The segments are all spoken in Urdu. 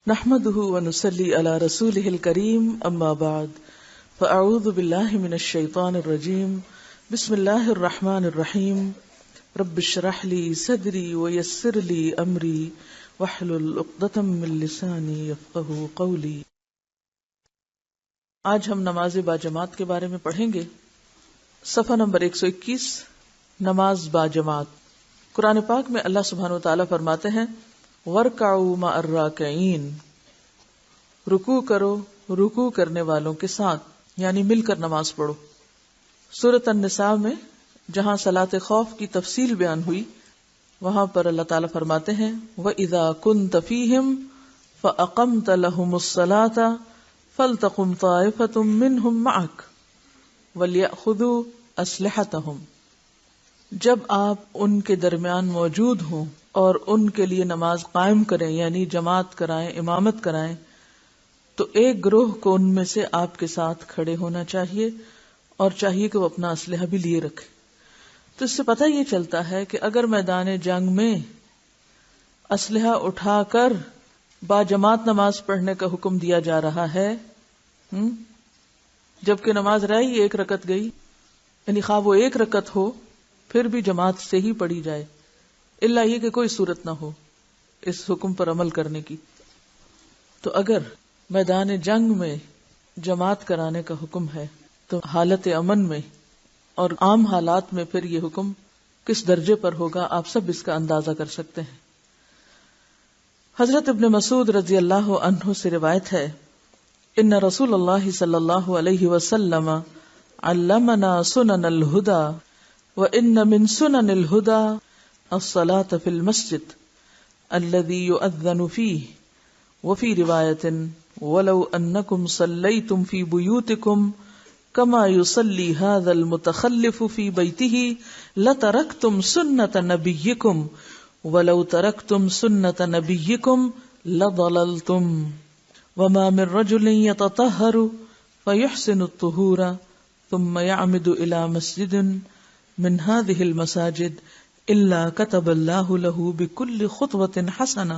نحمده ونصلي على رسوله الكريم اما بعد فاعوذ بالله من الشيطان الرجيم بسم الله الرحمن الرحيم رب اشرح لي صدري ويسر لي امري واحلل عقدة من لساني يفقهوا قولي۔ آج ہم نماز باجماعت کے بارے میں پڑھیں گے۔ صفحہ نمبر 121، نماز باجماعت۔ قرآن پاک میں اللہ سبحانہ وتعالی فرماتے ہیں وَارْكَعُوا مَعَ الرَّاكِعِينَ، رکوع کرو رکوع کرنے والوں کے ساتھ، یعنی مل کر نماز پڑھو۔ سورۃ النساء میں جہاں صلاۃ خوف کی تفصیل بیان ہوئی، وہاں پر اللہ تعالیٰ فرماتے ہیں وَإِذَا كُنْتَ فِيهِمْ فَأَقَمْتَ لَهُمُ الصَّلَاةَ فَلْتَقُمْ طَائِفَةٌ مِّنْهُمْ مَعَكَ وَلْيَأْخُذُوا أَسْلِحَتَهُمْ، جب آپ ان کے درمیان موجود ہوں اور ان کے لیے نماز قائم کریں، یعنی جماعت کرائیں، امامت کرائیں، تو ایک گروہ کو ان میں سے آپ کے ساتھ کھڑے ہونا چاہیے اور چاہیے کہ وہ اپنا اسلحہ بھی لیے رکھے۔ تو اس سے پتہ یہ چلتا ہے کہ اگر میدان جنگ میں اسلحہ اٹھا کر باجماعت نماز پڑھنے کا حکم دیا جا رہا ہے، جبکہ نماز رہی ایک رکعت گئی، یعنی خواہ وہ ایک رکعت ہو پھر بھی جماعت سے ہی پڑھی جائے، الا یہ کہ کوئی صورت نہ ہو اس حکم پر عمل کرنے کی۔ تو اگر میدان جنگ میں جماعت کرانے کا حکم ہے تو حالت امن میں اور عام حالات میں پھر یہ حکم کس درجے پر ہوگا، آپ سب اس کا اندازہ کر سکتے ہیں۔ حضرت ابن مسعود رضی اللہ عنہ سے روایت ہے ان رسول اللہ صلی اللہ علیہ وسلم علمنا سنن الہدی وان من سنن الہدی الصلاة في المسجد الذي يؤذن فيه وفي رواية ولو أنكم صليتم في بيوتكم كما يصلي هذا المتخلف في بيته لتركتم سنة نبيكم ولو تركتم سنة نبيكم لضللتم وما من رجل يتطهر فيحسن الطهور ثم يعمد إلى مسجد من هذه المساجد إلا كتب الله له بكل خطوة حسنة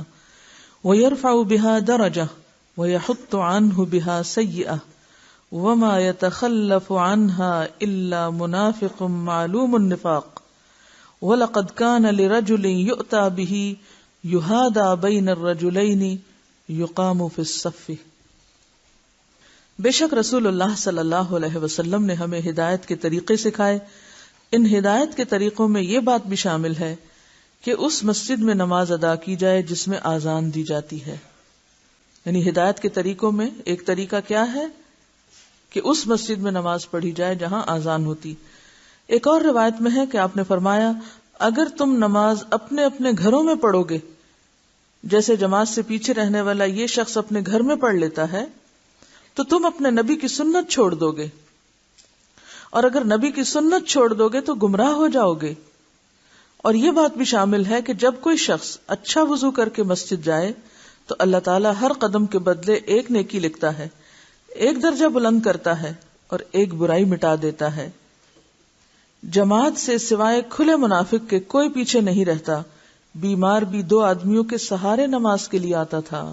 ويرفع بها درجة ويحط عنه بها سيئة وما يتخلف عنها إلا منافق معلوم النفاق ولقد كان لرجل يؤتى به يهادى بين الرجلين يقام في الصف۔ بے شک رسول اللہ صلی اللہ علیہ وسلم نے ہمیں ہدایت کے طریقے سکھائے۔ ان ہدایت کے طریقوں میں یہ بات بھی شامل ہے کہ اس مسجد میں نماز ادا کی جائے جس میں آذان دی جاتی ہے، یعنی ہدایت کے طریقوں میں ایک طریقہ کیا ہے کہ اس مسجد میں نماز پڑھی جائے جہاں آذان ہوتی۔ ایک اور روایت میں ہے کہ آپ نے فرمایا اگر تم نماز اپنے اپنے گھروں میں پڑھو گے، جیسے جماعت سے پیچھے رہنے والا یہ شخص اپنے گھر میں پڑھ لیتا ہے، تو تم اپنے نبی کی سنت چھوڑ دو گے، اور اگر نبی کی سنت چھوڑ دو گے تو گمراہ ہو جاؤ گے۔ اور یہ بات بھی شامل ہے کہ جب کوئی شخص اچھا وضو کر کے مسجد جائے تو اللہ تعالیٰ ہر قدم کے بدلے ایک نیکی لکھتا ہے، ایک درجہ بلند کرتا ہے اور ایک برائی مٹا دیتا ہے۔ جماعت سے سوائے کھلے منافق کے کوئی پیچھے نہیں رہتا۔ بیمار بھی 2 آدمیوں کے سہارے نماز کے لیے آتا تھا۔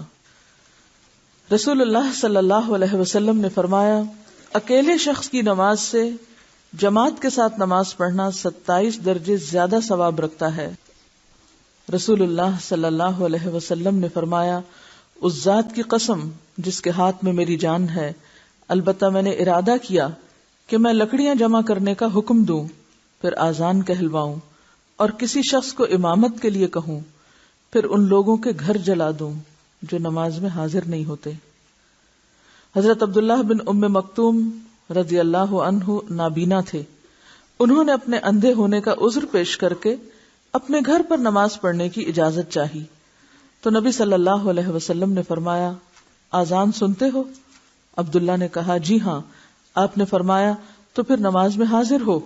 رسول اللہ صلی اللہ علیہ وسلم نے فرمایا اکیلے شخص کی نماز سے جماعت کے ساتھ نماز پڑھنا 27 درجے زیادہ ثواب رکھتا ہے۔ رسول اللہ صلی اللہ علیہ وسلم نے فرمایا اس ذات کی قسم جس کے ہاتھ میں میری جان ہے، البتہ میں نے ارادہ کیا کہ میں لکڑیاں جمع کرنے کا حکم دوں، پھر آذان کہلواؤں اور کسی شخص کو امامت کے لیے کہوں، پھر ان لوگوں کے گھر جلا دوں جو نماز میں حاضر نہیں ہوتے۔ حضرت عبداللہ بن ام مکتوم رضی اللہ عنہ نابینا تھے۔ انہوں نے اپنے اندھے ہونے کا عذر پیش کر کے اپنے گھر پر نماز پڑھنے کی اجازت چاہی، تو نبی صلی اللہ علیہ وسلم نے فرمایا آذان سنتے ہو؟ عبداللہ نے کہا جی ہاں۔ آپ نے فرمایا تو پھر نماز میں حاضر ہو۔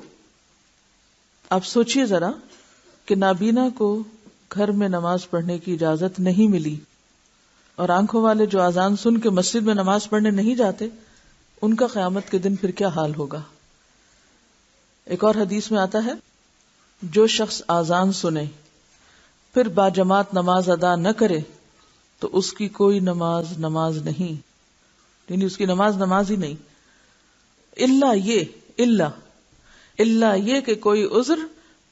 آپ سوچئے ذرا کہ نابینا کو گھر میں نماز پڑھنے کی اجازت نہیں ملی، اور آنکھوں والے جو آذان سن کے مسجد میں نماز پڑھنے نہیں جاتے، ان کا قیامت کے دن پھر کیا حال ہوگا۔ ایک اور حدیث میں آتا ہے جو شخص آذان سنے پھر باجماعت نماز ادا نہ کرے تو اس کی کوئی نماز نماز نہیں، یعنی اس کی نماز نماز ہی نہیں، الا یہ کہ کوئی عذر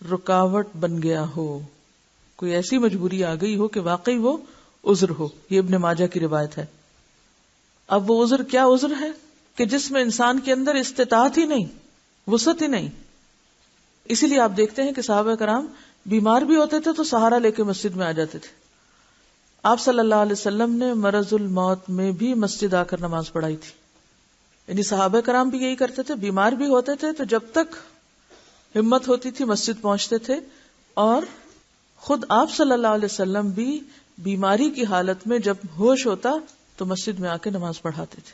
رکاوٹ بن گیا ہو، کوئی ایسی مجبوری آ گئی ہو کہ واقعی وہ عذر ہو. یہ ابن ماجہ کی روایت ہے. اب وہ عذر کیا عذر ہے کہ جس میں انسان کے اندر استطاعت ہی نہیں، وسعت ہی نہیں. اسی لیے آپ دیکھتے ہیں کہ صحابہ کرام بیمار بھی ہوتے تھے تو سہارا لے کے مسجد میں آ جاتے تھے. آپ صلی اللہ علیہ وسلم نے مرض الموت میں بھی مسجد آ کر نماز پڑھائی تھی. یعنی صحابہ کرام بھی یہی کرتے تھے، بیمار بھی ہوتے تھے تو جب تک ہمت ہوتی تھی مسجد پہنچتے تھے، اور خود آپ صلی اللہ علیہ وسلم بھی بیماری کی حالت میں جب ہوش ہوتا تو مسجد میں آ کے نماز پڑھاتے تھے.